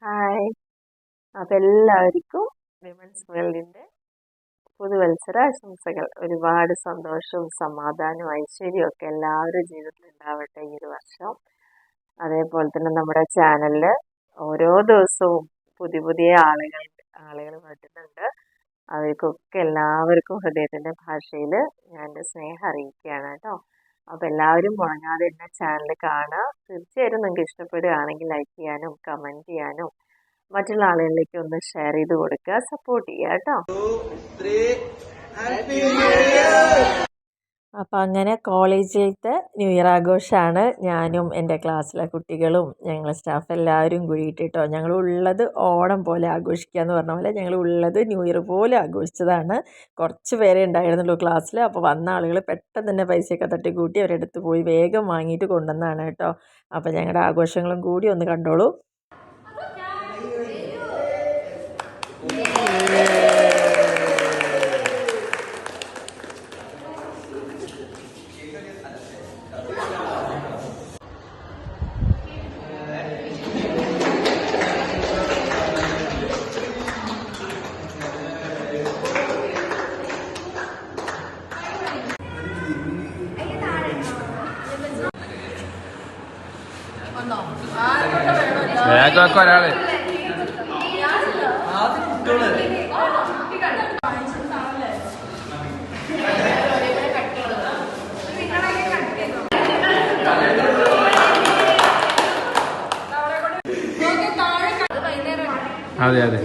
Hi. അപ്പോൾ എല്ലാവർക്കും women's വേൾഡിൻ്റെ പുതുവത്സര ആശംസകൾ. ഒരുപാട് സന്തോഷവും സമാധാനവും ഐശ്വര്യവും ഒക്കെ എല്ലാവരുടെ ജീവിതത്തിൽ ഉണ്ടാവട്ടെ ഈ ഒരു വർഷം. അതേപോലെ തന്നെ നമ്മുടെ ചാനലിൽ ഓരോ ദിവസവും പുതിയ പുതിയ ആളുകൾ വരുന്നുണ്ട്. അവർക്കൊക്കെ എല്ലാവർക്കും ഹൃദയത്തിൻ്റെ ഭാഷയിൽ ഞാൻ എൻ്റെ സ്നേഹം അറിയിക്കുകയാണ് കേട്ടോ. അപ്പോൾ എല്ലാവരും മുടങ്ങാതെ എൻ്റെ ചാനൽ കാണുക. തീർച്ചയായിട്ടും നിങ്ങൾക്ക് ഇഷ്ടപ്പെടുകയാണെങ്കിൽ ലൈക്ക് ചെയ്യാനും കമൻറ്റ് ചെയ്യാനും മറ്റുള്ള ആളുകളിലേക്ക് ഒന്ന് ഷെയർ ചെയ്ത് കൊടുക്കുക, സപ്പോർട്ട് ചെയ്യുക കേട്ടോ. അപ്പം അങ്ങനെ കോളേജിലത്തെ ന്യൂ ഇയർ ആഘോഷമാണ്. ഞാനും എൻ്റെ ക്ലാസ്സിലെ കുട്ടികളും ഞങ്ങൾ സ്റ്റാഫ് എല്ലാവരും കൂടിയിട്ട് കേട്ടോ. ഞങ്ങളുള്ളത് ഓണം പോലെ ആഘോഷിക്കുക എന്ന് പറഞ്ഞ പോലെ ഞങ്ങളുള്ളത് ന്യൂ ഇയർ പോലെ ആഘോഷിച്ചതാണ്. കുറച്ച് പേരെ ഉണ്ടായിരുന്നുള്ളൂ ക്ലാസ്സിൽ. അപ്പോൾ വന്ന ആളുകൾ പെട്ടെന്ന് തന്നെ പൈസയൊക്കെ തട്ടിക്കൂട്ടി അവരുടെ അടുത്ത് പോയി വേഗം വാങ്ങിയിട്ട് കൊണ്ടുവന്നതാണ് കേട്ടോ. അപ്പോൾ ഞങ്ങളുടെ ആഘോഷങ്ങളും കൂടി ഒന്ന് കണ്ടോളൂ. വേഗമൊക്കെ ഒരാള് അതെ അതെ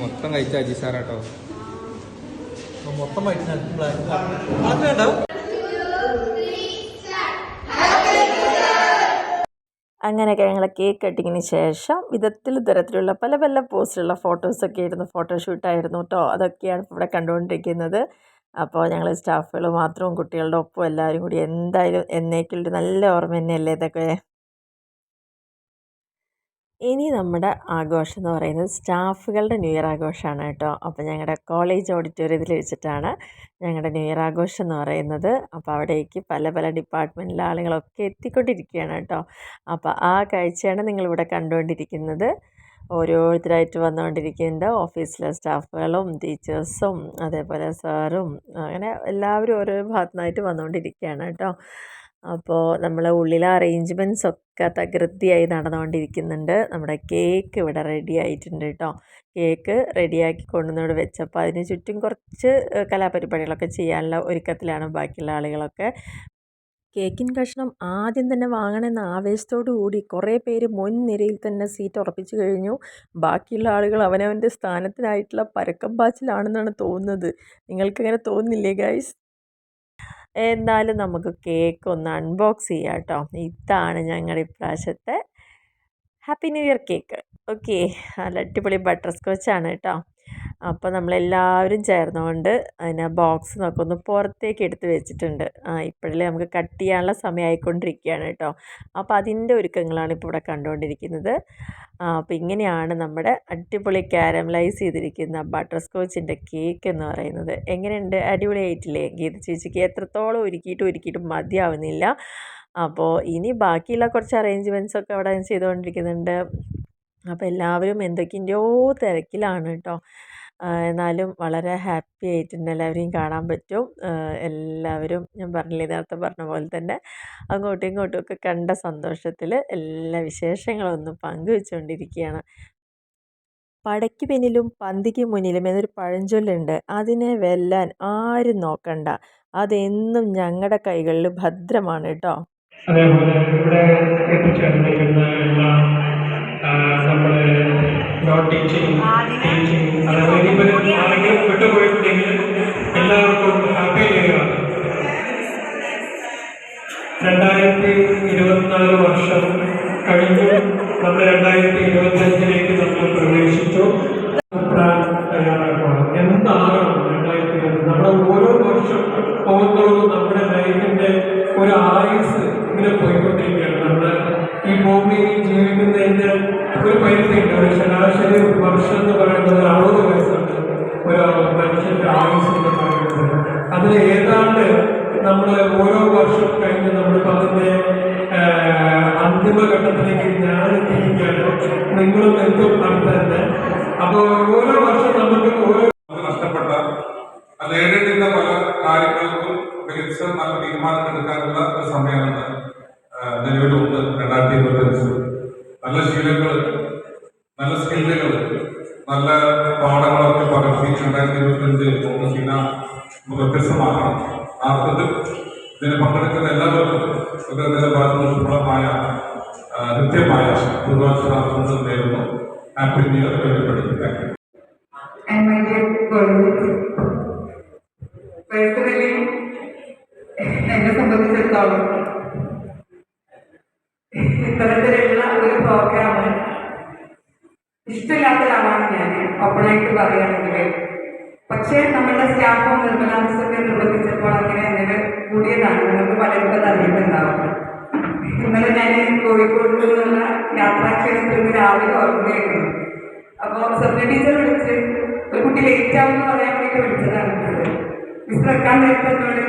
മൊത്തം കഴിച്ച അജി സാറാട്ടോ. മൊത്തം അങ്ങനെയൊക്കെ ഞങ്ങൾ കേക്ക് കട്ടിങ്ങിന് ശേഷം തരത്തിലുള്ള പല പല പോസ്റ്റിലുള്ള ഫോട്ടോസൊക്കെ ആയിരുന്നു, ഫോട്ടോഷൂട്ടായിരുന്നു കേട്ടോ. അതൊക്കെയാണ് ഇവിടെ കണ്ടുകൊണ്ടിരിക്കുന്നത്. അപ്പോൾ ഞങ്ങൾ സ്റ്റാഫുകൾ മാത്രവും കുട്ടികളുടെ ഒപ്പം എല്ലാവരും കൂടി എന്തായാലും എന്നേക്കുള്ളൊരു നല്ല ഓർമ്മ തന്നെയല്ലേ ഇതൊക്കെ. ഇനി നമ്മുടെ ആഘോഷം എന്ന് പറയുന്നത് സ്റ്റാഫുകളുടെ ന്യൂ ഇയർ ആഘോഷമാണ് കേട്ടോ. അപ്പോൾ ഞങ്ങളുടെ കോളേജ് ഓഡിറ്റോറിയത്തിൽ വെച്ചിട്ടാണ് ഞങ്ങളുടെ ന്യൂ ഇയർ ആഘോഷം എന്ന് പറയുന്നത്. അപ്പോൾ അവിടേക്ക് പല പല ഡിപ്പാർട്ട്മെൻറ്റിലെ ആളുകളൊക്കെ എത്തിക്കൊണ്ടിരിക്കുകയാണ് കേട്ടോ. അപ്പോൾ ആ കാഴ്ചയാണ് നിങ്ങളിവിടെ കണ്ടുകൊണ്ടിരിക്കുന്നത്. ഓരോരുത്തരായിട്ട് വന്നുകൊണ്ടിരിക്കുന്നുണ്ട്. ഓഫീസിലെ സ്റ്റാഫുകളും ടീച്ചേഴ്സും അതേപോലെ സാറും അങ്ങനെ എല്ലാവരും ഓരോ ഭാഗത്തു നിന്നായിട്ട് വന്നുകൊണ്ടിരിക്കുകയാണ് കേട്ടോ. അപ്പോൾ നമ്മളെ ഉള്ളിലെ അറേഞ്ച്മെൻറ്റ്സ് ഒക്കെ തകൃതിയായി നടന്നുകൊണ്ടിരിക്കുന്നുണ്ട്. നമ്മുടെ കേക്ക് ഇവിടെ റെഡി ആയിട്ടുണ്ട് കേട്ടോ. കേക്ക് റെഡിയാക്കി കൊണ്ടുവന്നിവിടെ വെച്ചപ്പോൾ അതിന് ചുറ്റും കുറച്ച് കലാപരിപാടികളൊക്കെ ചെയ്യാനുള്ള ഒരുക്കത്തിലാണ് ബാക്കിയുള്ള ആളുകളൊക്കെ. കേക്കിൻ കഷ്ണം ആദ്യം തന്നെ വാങ്ങണമെന്ന ആവേശത്തോടു കൂടി കുറേ പേര് മുൻനിരയിൽ തന്നെ സീറ്റ് ഉറപ്പിച്ചു കഴിഞ്ഞു. ബാക്കിയുള്ള ആളുകൾ അവനവൻ്റെ സ്ഥാനത്തിനായിട്ടുള്ള പരക്കം പാച്ചിലാണെന്നാണ് തോന്നുന്നത്. നിങ്ങൾക്കങ്ങനെ തോന്നുന്നില്ലേ ഗൈസ്? എന്നാലും നമുക്ക് കേക്ക് ഒന്ന് അൺബോക്സ് ചെയ്യാം കേട്ടോ. ഇതാണ് ഞങ്ങളുടെ ഇപ്രാവശ്യത്തെ happy new year cake. Okay, നല്ല അടിപൊളി ബട്ടർ സ്കോച്ചാണ് കേട്ടോ. അപ്പോൾ നമ്മളെല്ലാവരും ചേർന്നുകൊണ്ട് അതിനെ ബോക്സ് നോക്കി ഒന്ന് പുറത്തേക്ക് എടുത്ത് വെച്ചിട്ടുണ്ട്. ഇപ്പോഴല്ലേ നമുക്ക് കട്ട് ചെയ്യാനുള്ള സമയമായിക്കൊണ്ടിരിക്കുകയാണ് കേട്ടോ. അപ്പോൾ അതിൻ്റെ ഒരുക്കങ്ങളാണ് ഇപ്പോൾ ഇവിടെ കണ്ടുകൊണ്ടിരിക്കുന്നത്. അപ്പോൾ ഇങ്ങനെയാണ് നമ്മുടെ അടിപൊളി കാരമലൈസ് ചെയ്തിരിക്കുന്ന ബട്ടർ സ്കോച്ചിൻ്റെ കേക്ക് എന്ന് പറയുന്നത്. എങ്ങനെയുണ്ട്? അടിപൊളിയായിട്ടില്ലേ? ഗീത ചേച്ചിക്ക് എത്രത്തോളം ഒരുക്കിയിട്ടും മതിയാവുന്നില്ല. അപ്പോൾ ഇനി ബാക്കിയുള്ള കുറച്ച് അറേഞ്ച്മെൻറ്റ്സൊക്കെ അവിടെ ചെയ്തുകൊണ്ടിരിക്കുന്നുണ്ട്. അപ്പോൾ എല്ലാവരും എന്തൊക്കെയോ തിരക്കിലാണ് കേട്ടോ. എന്നാലും വളരെ ഹാപ്പി ആയിട്ടുണ്ട്. എല്ലാവരെയും കാണാൻ പറ്റും. എല്ലാവരും ഞാൻ പറഞ്ഞില്ലേ, നേരത്തെ പറഞ്ഞ പോലെ തന്നെ അങ്ങോട്ടും ഇങ്ങോട്ടും ഒക്കെ കണ്ട സന്തോഷത്തിൽ എല്ലാ വിശേഷങ്ങളും ഒന്ന് പങ്കുവെച്ചുകൊണ്ടിരിക്കുകയാണ്. പടയ്ക്ക് പിന്നിലും പന്തിക്ക് മുന്നിലും എന്നൊരു പഴഞ്ചൊല്ലുണ്ട്. അതിനെ വെല്ലാൻ ആരും നോക്കണ്ട, അതെന്നും ഞങ്ങളുടെ കൈകളിൽ ഭദ്രമാണ് കേട്ടോ. അതേപോലെ ഇവിടെ എത്തിച്ചേർന്നിരിക്കുന്ന നമ്മുടെ നോൺ ടീച്ചിങ് അതേപോലെ ഇനിയിപ്പോൾ ആരെങ്കിലും വിട്ടുപോയിട്ടുണ്ടെങ്കിൽ എല്ലാവർക്കും ഹാപ്പി ന്യൂ ഇയർ. 2024 വർഷം കഴിഞ്ഞു, നമ്മൾ 2025 നമ്മൾ പ്രവേശിച്ചു. അപ്പോൾ ഓരോ വർഷം നമുക്ക് ഓരോ നഷ്ടപ്പെട്ട നേരിടുന്ന പല കാര്യങ്ങൾക്കും മികച്ച നല്ല തീരുമാനം എടുക്കാനുള്ള ഒരു സമയമാണ് നിലവിലുണ്ട് 2025. നല്ല ശീലങ്ങൾ, നല്ല സ്കില്ലുകൾ, നല്ല പാഠങ്ങളൊക്കെ പകർത്തി 2025 ഫോക്കസ് ചെയ്യാൻ വ്യത്യസ്തമാക്കണം. ആ അർത്ഥത്തിൽ ഇതിന് പങ്കെടുക്കുന്ന എല്ലാവർക്കും ഇതിന്റെ ഭാഗമായ കൃത്യമായ പുതുവർഷാശംസകൾ നേരുന്നു. Happy new year everybody. And my dear colleagues, personally, എന്നെ സംബന്ധിച്ചിടത്തോളം ഇത്തരത്തിലുള്ള ഒരു പ്രോഗ്രാം ഇഷ്ടമില്ലാത്ത ഒരാളാണ് ഞാൻ, ഓപ്പണായിട്ട് പറയുകയാണെങ്കിൽ. പക്ഷേ നമ്മളുടെ സ്റ്റാഫും നിർമ്മലാംശമൊക്കെ നിർബന്ധിച്ചപ്പോൾ അങ്ങനെ അങ്ങനെ കൂടിയതാണ്. നിങ്ങൾക്ക് പലർക്കും അത് അറിയുന്നുണ്ടാവും. ഇന്നലെ ഞാൻ കോഴിക്കോട് നിന്നുള്ള യാത്രാക്ഷേത്രത്തിൽ നിന്ന് രാവിലെ ഓർമ്മയായിരുന്നു. അപ്പോൾ സ്വപ്ന ടീച്ചർ വിളിച്ച് ഒരു കുട്ടി ലേറ്റ് ആവുമെന്ന് പറയാൻ വേണ്ടിയിട്ട് വിളിച്ചതാണ്. മിസ് വെക്കാൻ നേരത്തോട്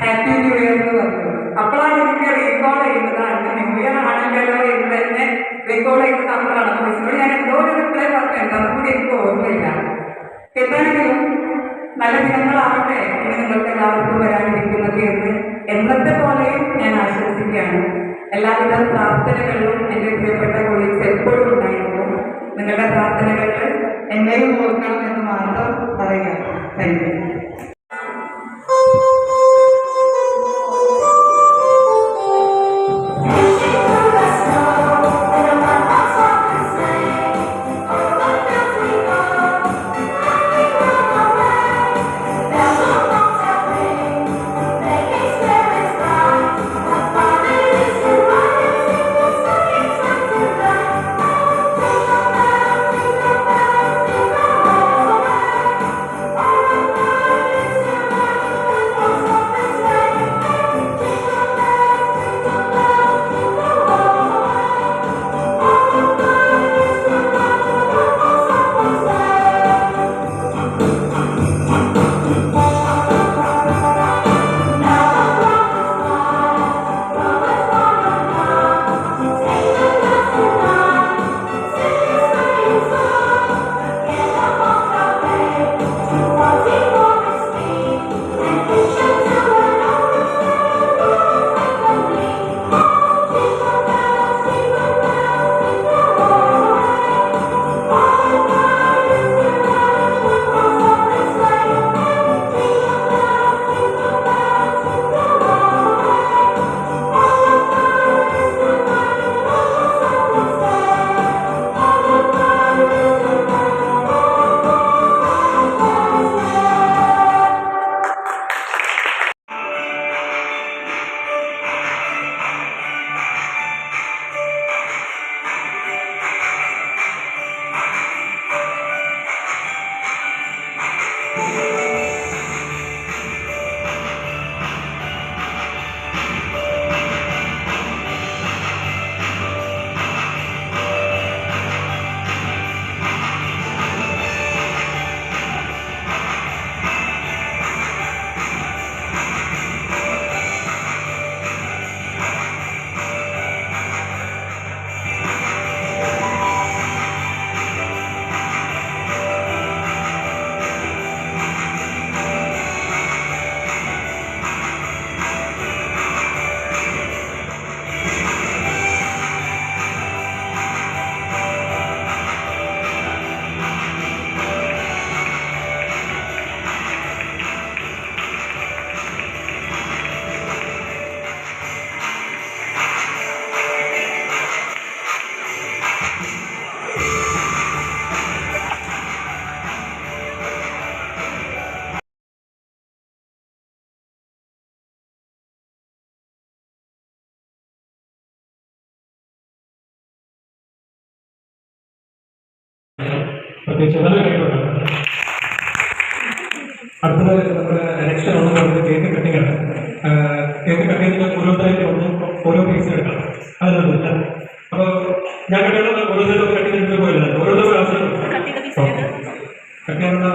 ഹാപ്പി ന്യൂ ഇയർ എന്ന് പറഞ്ഞു. അപ്പോഴാണ് എനിക്ക് റീകോൾ ചെയ്യുന്നതാണ് ന്യൂ ഇയർ ആണല്ലോ എന്ന് തന്നെ റീകോൾ ചെയ്യുന്നത് അപ്പോഴാണ്. അപ്പോൾ മിസ്സിനോട് ഞാൻ എന്തോ ഒരു റിപ്ലൈ പറഞ്ഞു, എന്താണെന്ന് കൂടി എനിക്ക് ഓർമ്മയില്ല. എന്താണെങ്കിലും നല്ല ദിനങ്ങളാവട്ടെ ഇനി നിങ്ങൾക്ക് എല്ലാവർക്കും വരാനിരിക്കുന്നത് എന്ന് എന്നത്തെ പോലെയും ഞാൻ ആശംസിക്കുകയാണ്. എല്ലാവിധ പ്രാർത്ഥനകളിലും എൻ്റെ പ്രിയപ്പെട്ട കൊളീഗ്സ് എപ്പോഴും ഉണ്ടായിരുന്നു. നിങ്ങളുടെ പ്രാർത്ഥനകളിൽ എന്നെയും ഓർക്കണം എന്ന് മാത്രം പറയാം. Thank you. പ്രത്യേകിച്ച് വളരെ കഴിവുണ്ട്. അടുത്തത് നമ്മുടെ നെക്സ്റ്റ് റൗണ്ട് പറയുന്നത് കേക്ക് കട്ടിംഗ് ആണ്. കേക്ക് കട്ട് ചെയ്തിട്ട് ഓരോരുത്തരായിട്ട് ഓരോ പീസ് എടുക്കണം. അതിനൊന്നുമില്ല. അപ്പോൾ ഞാൻ കട്ടിയുള്ള ഓരോരുത്തരും കട്ട് ചെയ്തിട്ട് പോയില്ല. ഓരോരുത്തരും ആവശ്യം കട്ട് ചെയ്യാനുള്ള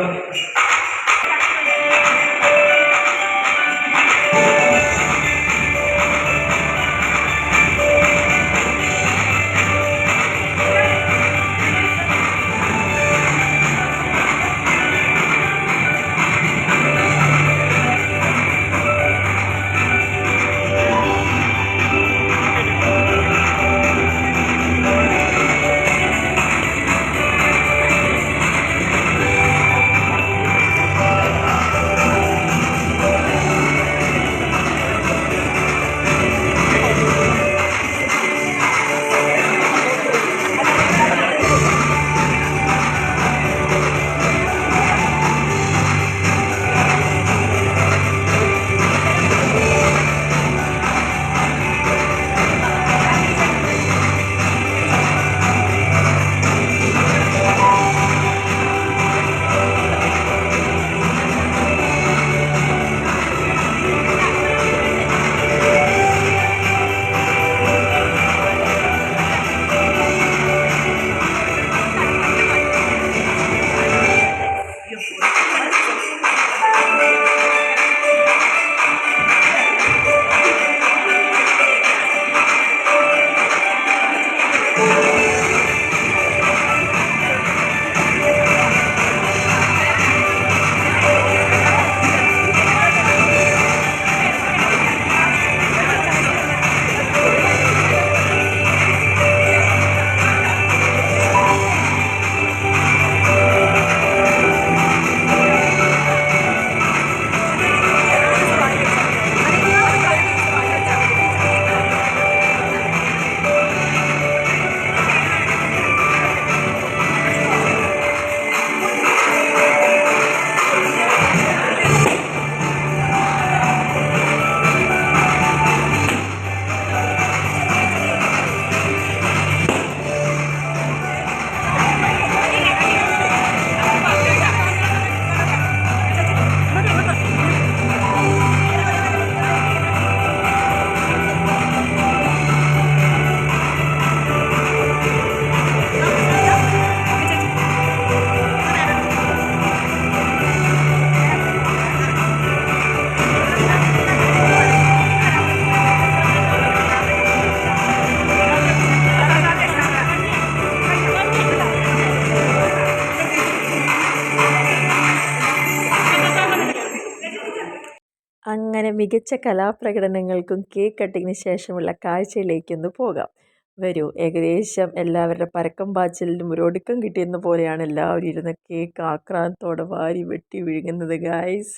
അങ്ങനെ മികച്ച കലാപ്രകടനങ്ങൾക്കും കേക്ക് കട്ടിങ്ങിന് ശേഷമുള്ള കാഴ്ചയിലേക്കൊന്ന് പോകാം. വരൂ. ഏകദേശം എല്ലാവരുടെ പരക്കം പാച്ചിലിനും ഒരു ഒടുക്കം കിട്ടിയെന്ന പോലെയാണ് എല്ലാവരും ഇരുന്ന് കേക്ക് ആക്രാന്തത്തോടെ വാരി വെട്ടി വിഴുങ്ങുന്നത് ഗായ്സ്.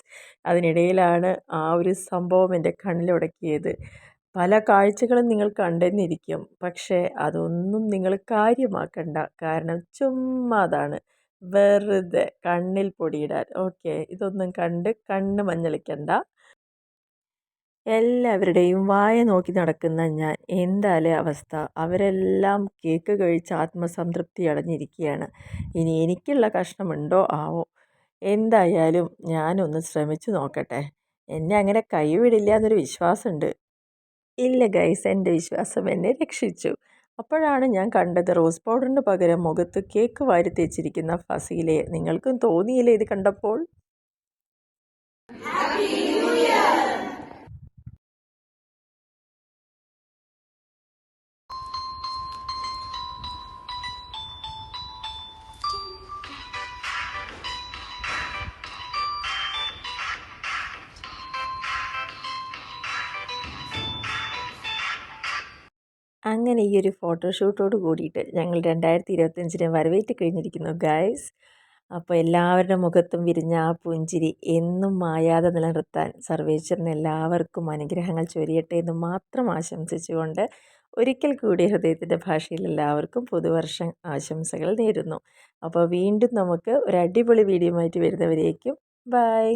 അതിനിടയിലാണ് ആ ഒരു സംഭവം എൻ്റെ കണ്ണിലുടക്കിയത്. പല കാഴ്ചകളും നിങ്ങൾ കണ്ടെന്നിരിക്കും, പക്ഷേ അതൊന്നും നിങ്ങൾ കാര്യമാക്കണ്ട. കാരണം ചുമ്മാതാണ്, വെറുതെ കണ്ണിൽ പൊടിയിടാൻ. ഓക്കെ, ഇതൊന്നും കണ്ട് കണ്ണ് മഞ്ഞളിക്കണ്ട. എല്ലാവരുടെയും വായ നോക്കി നടക്കുന്ന ഞാൻ, എന്താല്ലേ അവസ്ഥ. അവരെല്ലാം കേക്ക് കഴിച്ച് ആത്മസംതൃപ്തി അടഞ്ഞിരിക്കുകയാണ്. ഇനി എനിക്കുള്ള കഷ്ണമുണ്ടോ ആവോ. എന്തായാലും ഞാനൊന്ന് ശ്രമിച്ചു നോക്കട്ടെ. എന്നെ അങ്ങനെ കൈവിടില്ല എന്നൊരു വിശ്വാസമുണ്ട്. ഇല്ല ഗൈസ്, എൻ്റെ വിശ്വാസം എന്നെ രക്ഷിച്ചു. അപ്പോഴാണ് ഞാൻ കണ്ടത് റോസ് പൗഡറിന് പകരം മുഖത്ത് കേക്ക് വാരി തേച്ചിരിക്കുന്ന ഫസീലയെ. നിങ്ങൾക്കും തോന്നിയില്ലേ ഇത് കണ്ടപ്പോൾ? അങ്ങനെ ഈ ഒരു ഫോട്ടോഷൂട്ടോട് കൂടിയിട്ട് ഞങ്ങൾ 2025 വരവേറ്റ് കഴിഞ്ഞിരിക്കുന്നു ഗൈസ്. അപ്പോൾ എല്ലാവരുടെ മുഖത്തും വിരിഞ്ഞ ആ പുഞ്ചിരി എന്നും മായാതെ നിലനിർത്താൻ സർവേശ്വരൻ എല്ലാവർക്കും അനുഗ്രഹങ്ങൾ ചൊരിയട്ടെ എന്ന് മാത്രം ആശംസിച്ചുകൊണ്ട് ഒരിക്കൽ കൂടി ഹൃദയത്തിൻ്റെ ഭാഷയിൽ എല്ലാവർക്കും പുതുവർഷ ആശംസകൾ നേരുന്നു. അപ്പോൾ വീണ്ടും നമുക്ക് ഒരു അടിപൊളി വീഡിയോ ആയിട്ട് വരുന്നവരേക്കും ബൈ.